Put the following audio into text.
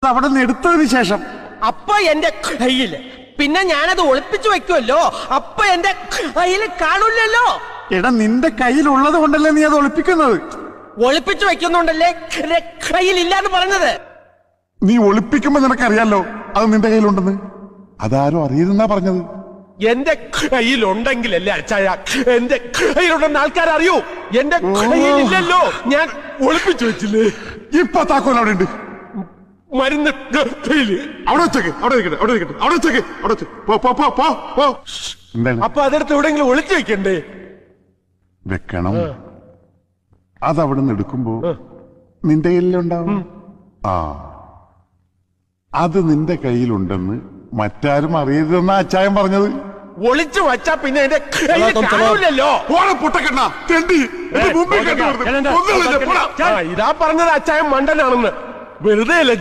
അവിടെ നിന്ന് എടുത്തതിന് ശേഷം അപ്പൊ എന്റെ കയ്യില് പിന്നെ ഞാനത് ഒളിപ്പിച്ചു വെക്കുമല്ലോ. അപ്പൊ എന്റെ കയ്യിൽ കാണൂല്ലോ. എടാ നിന്റെ കയ്യിലുള്ളത് കൊണ്ടല്ലേ നീ അത് ഒളിപ്പിക്കുന്നത്? ഒളിപ്പിച്ചു വെക്കുന്നുണ്ടല്ലേ കയ്യിലില്ലാന്ന് പറഞ്ഞത്. നീ ഒളിപ്പിക്കുമ്പോ നിനക്കറിയാലോ അത് നിന്റെ കയ്യിലുണ്ടെന്ന്. അതാരും അറിയരുതെന്നാ പറഞ്ഞത്. എന്റെ കയ്യിലുണ്ടെങ്കിലല്ലേ അച്ചായ എന്റെ കയ്യിലുണ്ടെന്ന് ആൾക്കാരറിയൂ. എന്റെ കയ്യിലില്ലല്ലോ, ഞാൻ ഒളിപ്പിച്ചു വെച്ചില്ലേ. ഇപ്പൊ താക്കോൽ അവിടെ ഉണ്ട്. മരുന്ന് കയ്യില് അവിടെ വെച്ചേക്ക്. അവിടെ നിൽക്കട്ടെ, അവിടെ നിൽക്കട്ടെ, അവിടെ വെച്ചേക്ക്, അവിടെ വെച്ച് പോ പോ പോ പോ പോ. എന്താണ്? അപ്പൊ അതെടുത്ത് എവിടെയെങ്കിലും ഒളിച്ചു വെക്കണ്ടേ? വെക്കണം. അതവിടെ നിന്ന് എടുക്കുമ്പോ നിന്റെ കയ്യിലുണ്ടാവും. ആ അത് നിന്റെ കയ്യിലുണ്ടെന്ന് മറ്റാരും അറിയരുതെന്നാ അച്ചായൻ പറഞ്ഞത്. ഒളിച്ചു വച്ചാ പിന്നെ എന്റെ കയ്യിലല്ലോ. ഇതാ പറഞ്ഞത് അച്ചായൻ മണ്ടനാണെന്ന്. വെറുതെ അല്ല